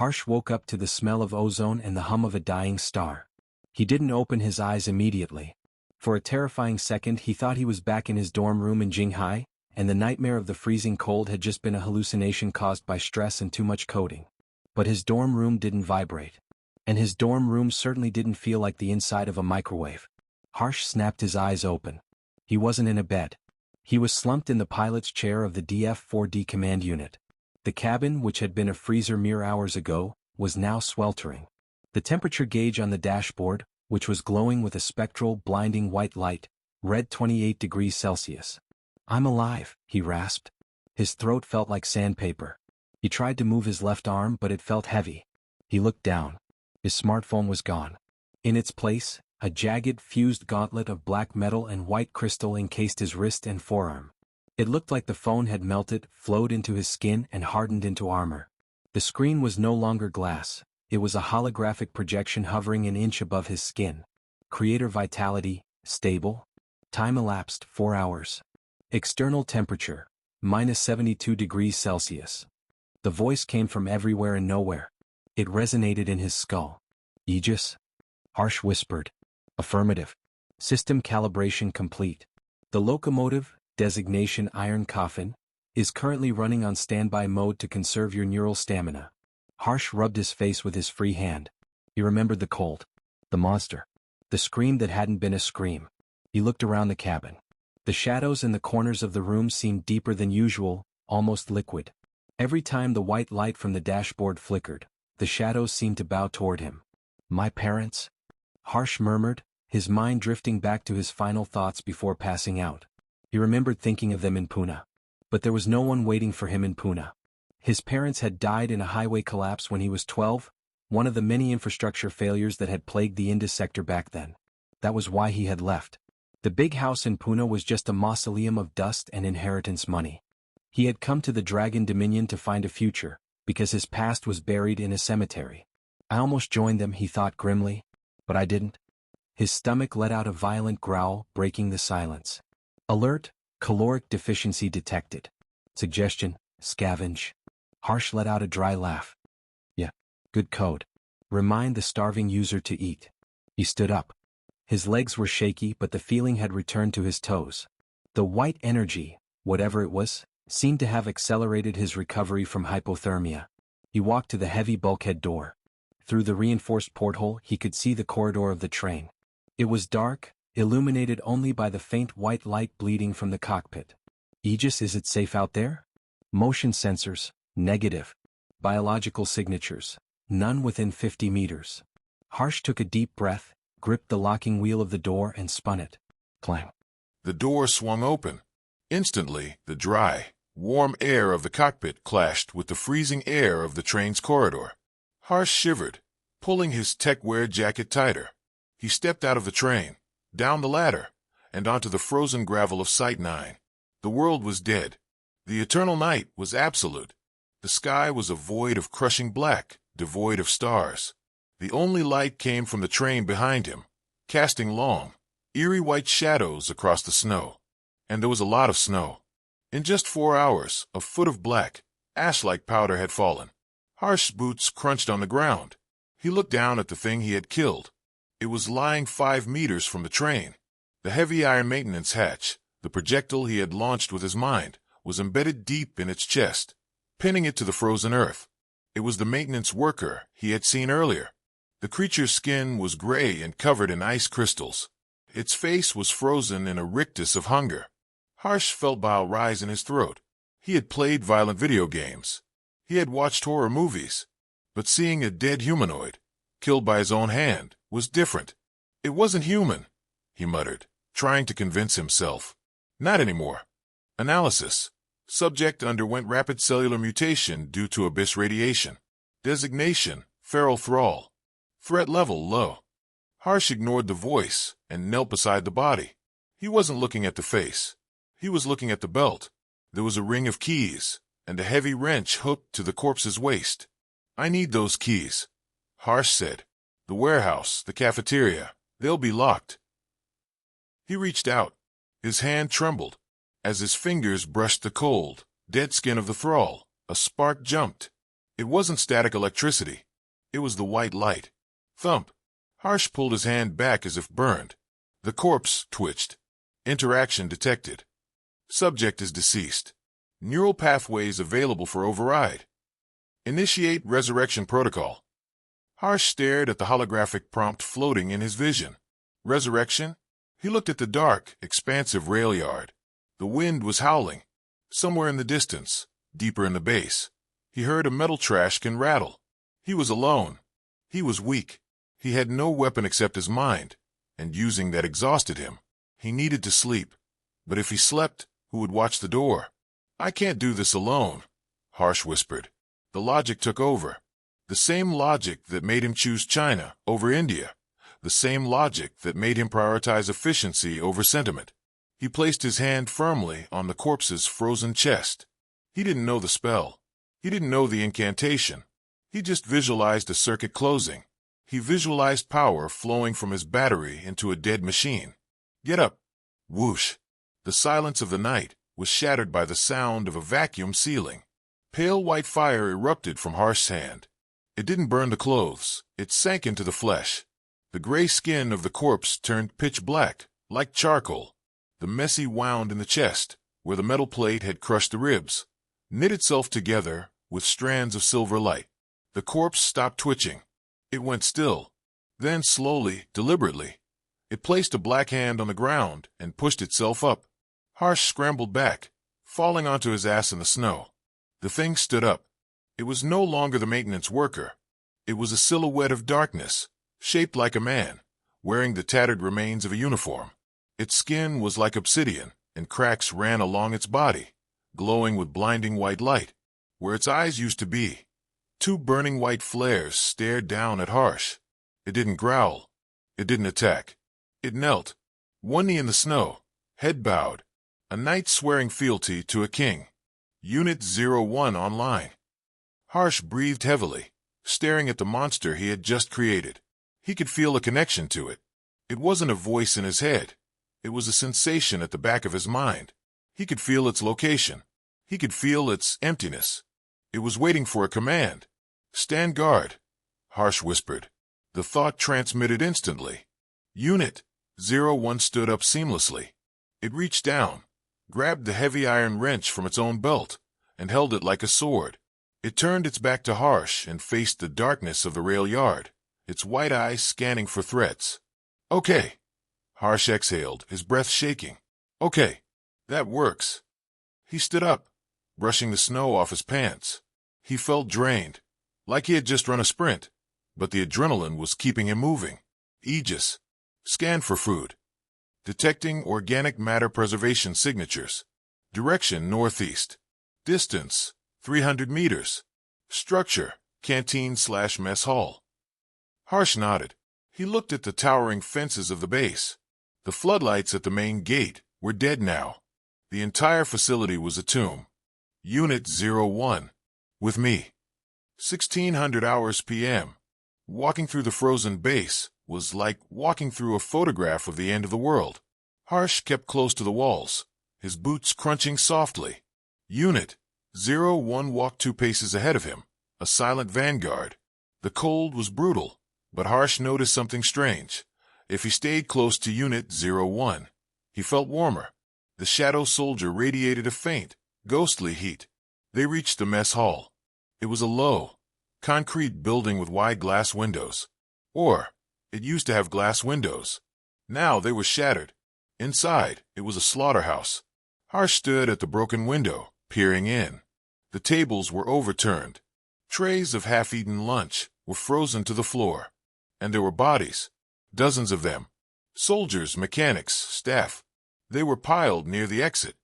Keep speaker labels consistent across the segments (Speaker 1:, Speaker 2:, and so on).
Speaker 1: Harsh woke up to the smell of ozone and the hum of a dying star. He didn't open his eyes immediately. For a terrifying second he thought he was back in his dorm room in Jinghai, and the nightmare of the freezing cold had just been a hallucination caused by stress and too much coding. But his dorm room didn't vibrate. And his dorm room certainly didn't feel like the inside of a microwave. Harsh snapped his eyes open. He wasn't in a bed. He was slumped in the pilot's chair of the DF-4D command unit. The cabin, which had been a freezer mere hours ago, was now sweltering. The temperature gauge on the dashboard, which was glowing with a spectral, blinding white light, read 28 degrees Celsius. "I'm alive," he rasped. His throat felt like sandpaper. He tried to move his left arm, but it felt heavy. He looked down. His smartphone was gone. In its place, a jagged, fused gauntlet of black metal and white crystal encased his wrist and forearm. It looked like the phone had melted, flowed into his skin, and hardened into armor. The screen was no longer glass. It was a holographic projection hovering an inch above his skin. Creator vitality, stable. Time elapsed, 4 hours. External temperature, -72 degrees Celsius. The voice came from everywhere and nowhere. It resonated in his skull. "Aegis?" Harsh whispered. "Affirmative. System calibration complete. The locomotive, designation Iron Coffin, is currently running on standby mode to conserve your neural stamina." Harsh rubbed his face with his free hand. He remembered the cold. The monster. The scream that hadn't been a scream. He looked around the cabin. The shadows in the corners of the room seemed deeper than usual, almost liquid. Every time the white light from the dashboard flickered, the shadows seemed to bow toward him. "My parents?" Harsh murmured, his mind drifting back to his final thoughts before passing out. He remembered thinking of them in Pune. But there was no one waiting for him in Pune. His parents had died in a highway collapse when he was 12, one of the many infrastructure failures that had plagued the Indus sector back then. That was why he had left. The big house in Pune was just a mausoleum of dust and inheritance money. He had come to the Dragon Dominion to find a future, because his past was buried in a cemetery. "I almost joined them," he thought grimly. "But I didn't." His stomach let out a violent growl, breaking the silence. Alert, caloric deficiency detected. Suggestion, scavenge. Harsh let out a dry laugh. "Yeah, good code. Remind the starving user to eat." He stood up. His legs were shaky, but the feeling had returned to his toes. The white energy, whatever it was, seemed to have accelerated his recovery from hypothermia. He walked to the heavy bulkhead door. Through the reinforced porthole he could see the corridor of the train. It was dark, illuminated only by the faint white light bleeding from the cockpit. "Aegis, is it safe out there?" Motion sensors, negative. Biological signatures, none within 50 meters. Harsh took a deep breath, gripped the locking wheel of the door and spun it. Clang.
Speaker 2: The door swung open. Instantly, the dry, warm air of the cockpit clashed with the freezing air of the train's corridor. Harsh shivered, pulling his tech-wear jacket tighter. He stepped out of the train, down the ladder, and onto the frozen gravel of Site 9. The world was dead. The eternal night was absolute. The sky was a void of crushing black, devoid of stars. The only light came from the train behind him, casting long, eerie white shadows across the snow. And there was a lot of snow. In just 4 hours, a foot of black, ash-like powder had fallen. Harsh's boots crunched on the ground. He looked down at the thing he had killed. It was lying 5 meters from the train. The heavy iron maintenance hatch, the projectile he had launched with his mind, was embedded deep in its chest, pinning it to the frozen earth. It was the maintenance worker he had seen earlier. The creature's skin was gray and covered in ice crystals. Its face was frozen in a rictus of hunger. Harsh felt bile rise in his throat. He had played violent video games. He had watched horror movies. But seeing a dead humanoid, killed by his own hand, was different. "It wasn't human," he muttered, trying to convince himself. "Not anymore." Analysis. Subject underwent rapid cellular mutation due to abyss radiation. Designation, feral thrall. Threat level, low. Harsh ignored the voice and knelt beside the body. He wasn't looking at the face. He was looking at the belt. There was a ring of keys, and a heavy wrench hooked to the corpse's waist. "I need those keys," Harsh said. "The warehouse, the cafeteria, they'll be locked." He reached out. His hand trembled. As his fingers brushed the cold, dead skin of the thrall, a spark jumped. It wasn't static electricity. It was the white light. Thump. Harsh pulled his hand back as if burned. The corpse twitched. Interaction detected. Subject is deceased. Neural pathways available for override. Initiate resurrection protocol. Harsh stared at the holographic prompt floating in his vision. Resurrection? He looked at the dark, expansive rail yard. The wind was howling. Somewhere in the distance, deeper in the base, he heard a metal trash can rattle. He was alone. He was weak. He had no weapon except his mind, and using that exhausted him. He needed to sleep. But if he slept, who would watch the door? I can't do this alone, Harsh whispered. The logic took over. The same logic that made him choose China over India. The same logic that made him prioritize efficiency over sentiment. He placed his hand firmly on the corpse's frozen chest. He didn't know the spell. He didn't know the incantation. He just visualized a circuit closing. He visualized power flowing from his battery into a dead machine. Get up. Whoosh. The silence of the night was shattered by the sound of a vacuum sealing. Pale white fire erupted from Harsh's hand. It didn't burn the clothes. It sank into the flesh. The gray skin of the corpse turned pitch black, like charcoal. The messy wound in the chest, where the metal plate had crushed the ribs, knit itself together with strands of silver light. The corpse stopped twitching. It went still. Then slowly, deliberately, it placed a black hand on the ground and pushed itself up. Harsh scrambled back, falling onto his ass in the snow. The thing stood up. It was no longer the maintenance worker. It was a silhouette of darkness, shaped like a man, wearing the tattered remains of a uniform. Its skin was like obsidian, and cracks ran along its body, glowing with blinding white light. Where its eyes used to be, two burning white flares stared down at Harsh. It didn't growl. It didn't attack. It knelt, one knee in the snow, head bowed, a knight swearing fealty to a king. Unit 01 online. Harsh breathed heavily, staring at the monster he had just created. He could feel a connection to it. It wasn't a voice in his head. It was a sensation at the back of his mind. He could feel its location. He could feel its emptiness. It was waiting for a command. Stand guard, Harsh whispered. The thought transmitted instantly. Unit 01 stood up seamlessly. It reached down, grabbed the heavy iron wrench from its own belt, and held it like a sword. It turned its back to Harsh and faced the darkness of the rail yard, its white eyes scanning for threats. Okay. Harsh exhaled, his breath shaking. Okay. That works. He stood up, brushing the snow off his pants. He felt drained, like he had just run a sprint, but the adrenaline was keeping him moving. Aegis. Scan for food. Detecting organic matter preservation signatures. Direction northeast. Distance 300 meters. Structure canteen/mess hall. Harsh nodded. He looked at the towering fences of the base. The floodlights at the main gate were dead now. The entire facility was a tomb. Unit 01. With me. 1600 hours p.m. Walking through the frozen base was like walking through a photograph of the end of the world. Harsh kept close to the walls, his boots crunching softly. Unit 01 walked 2 paces ahead of him, a silent vanguard. The cold was brutal, but Harsh noticed something strange. If he stayed close to Unit 01, he felt warmer. The shadow soldier radiated a faint, ghostly heat. They reached the mess hall. It was a low, concrete building with wide glass windows. Or, it used to have glass windows. Now they were shattered. Inside, it was a slaughterhouse. Harsh stood at the broken window, peering in. The tables were overturned. Trays of half-eaten lunch were frozen to the floor. And there were bodies, dozens of them. Soldiers, mechanics, staff. They were piled near the exit.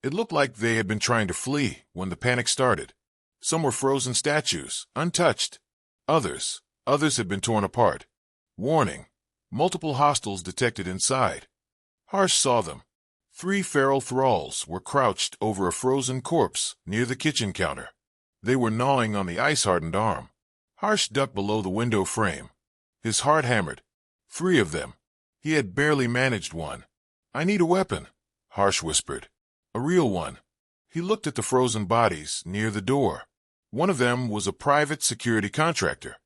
Speaker 2: It looked like they had been trying to flee when the panic started. Some were frozen statues, untouched. Others had been torn apart. Warning: multiple hostiles detected inside. Harsh saw them. 3 feral thralls were crouched over a frozen corpse near the kitchen counter. They were gnawing on the ice-hardened arm. Harsh ducked below the window frame. His heart hammered. 3 of them. He had barely managed one. I need a weapon, Harsh whispered. A real one. He looked at the frozen bodies near the door. One of them was a private security contractor.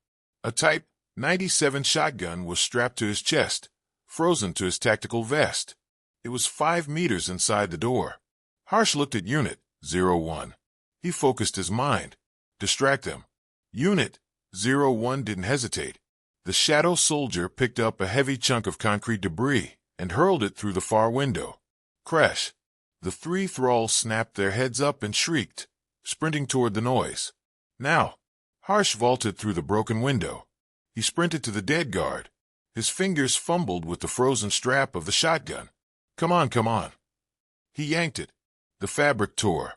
Speaker 2: A Type 97 shotgun was strapped to his chest, frozen to his tactical vest. It was 5 meters inside the door. Harsh looked at Unit 01. He focused his mind. Distract them. Unit 01 didn't hesitate. The shadow soldier picked up a heavy chunk of concrete debris and hurled it through the far window. Crash! The 3 thralls snapped their heads up and shrieked, sprinting toward the noise. Now! Harsh vaulted through the broken window. He sprinted to the dead guard. His fingers fumbled with the frozen strap of the shotgun. Come on, come on. He yanked it. The fabric tore.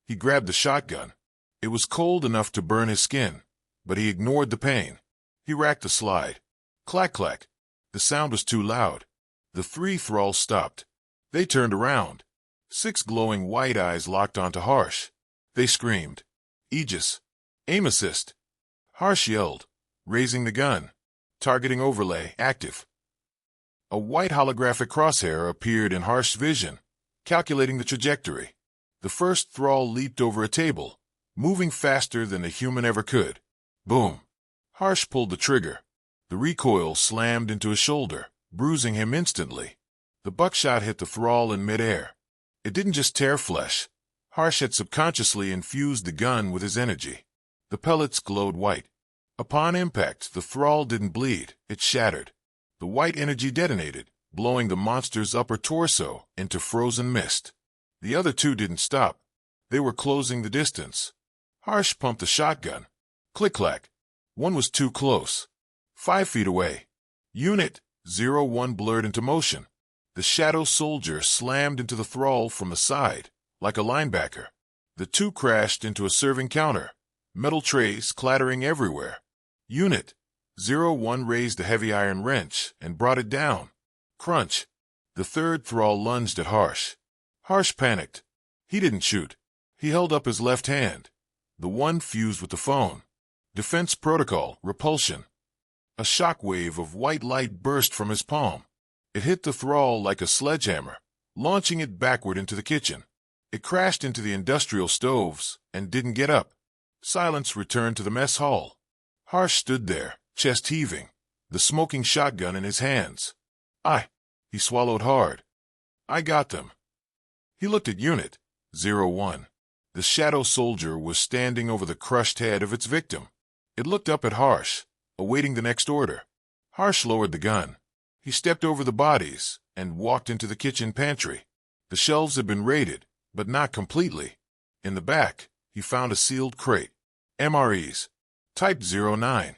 Speaker 2: He grabbed the shotgun. It was cold enough to burn his skin, but he ignored the pain. He racked the slide. Clack, clack. The sound was too loud. The 3 thralls stopped. They turned around. 6 glowing white eyes locked onto Harsh. They screamed. Aegis. Aim assist. Harsh yelled, raising the gun. Targeting overlay active. A white holographic crosshair appeared in Harsh's vision, calculating the trajectory. The first thrall leaped over a table, moving faster than a human ever could. Boom! Harsh pulled the trigger. The recoil slammed into his shoulder, bruising him instantly. The buckshot hit the thrall in midair. It didn't just tear flesh. Harsh had subconsciously infused the gun with his energy. The pellets glowed white. Upon impact, the thrall didn't bleed, it shattered. The white energy detonated, blowing the monster's upper torso into frozen mist. The other 2 didn't stop. They were closing the distance. Harsh pumped the shotgun. Click-clack. One was too close. 5 feet away. Unit 01 blurred into motion. The shadow soldier slammed into the thrall from the side, like a linebacker. The 2 crashed into a serving counter, metal trays clattering everywhere. Unit 01 raised a heavy iron wrench and brought it down. Crunch. The 3rd thrall lunged at Harsh. Harsh panicked. He didn't shoot. He held up his left hand. The one fused with the phone. Defense protocol, repulsion. A shock wave of white light burst from his palm. It hit the thrall like a sledgehammer, launching it backward into the kitchen. It crashed into the industrial stoves and didn't get up. Silence returned to the mess hall. Harsh stood there, chest heaving, the smoking shotgun in his hands. He swallowed hard. I got them. He looked at Unit 01. The shadow soldier was standing over the crushed head of its victim. It looked up at Harsh, awaiting the next order. Harsh lowered the gun. He stepped over the bodies and walked into the kitchen pantry. The shelves had been raided, but not completely. In the back, he found a sealed crate. MREs. Type 09.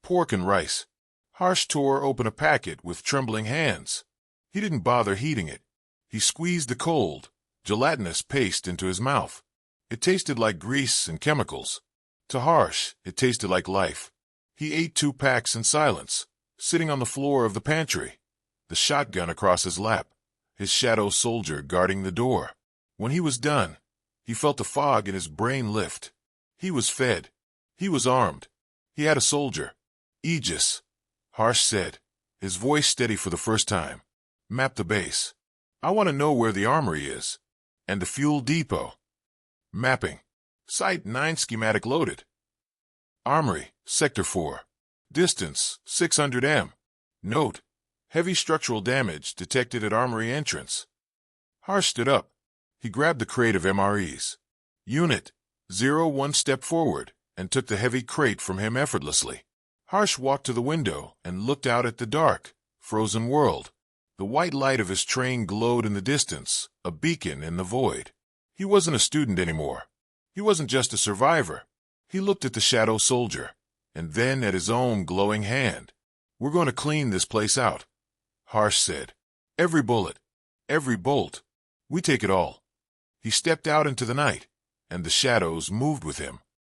Speaker 2: Pork and rice. Harsh tore open a packet with trembling hands. He didn't bother heating it. He squeezed the cold, gelatinous paste into his mouth. It tasted like grease and chemicals. To Harsh, it tasted like life. He ate 2 packs in silence, sitting on the floor of the pantry, the shotgun across his lap, his shadow soldier guarding the door. When he was done, he felt the fog in his brain lift. He was fed. He was armed. He had a soldier. Aegis, Harsh said, his voice steady for the first time. Map the base. I want to know where the armory is. And the fuel depot. Mapping. Site 9 schematic loaded. Armory, Sector 4. Distance, 600 m. Note, heavy structural damage detected at armory entrance. Harsh stood up. He grabbed the crate of MREs. Unit 01 stepped forward and took the heavy crate from him effortlessly. Harsh walked to the window and looked out at the dark, frozen world. The white light of his train glowed in the distance, a beacon in the void. He wasn't a student anymore. He wasn't just a survivor. He looked at the shadow soldier, and then at his own glowing hand. We're going to clean this place out, Harsh said. Every bullet, every bolt. We take it all. He stepped out into the night, and the shadows moved with him.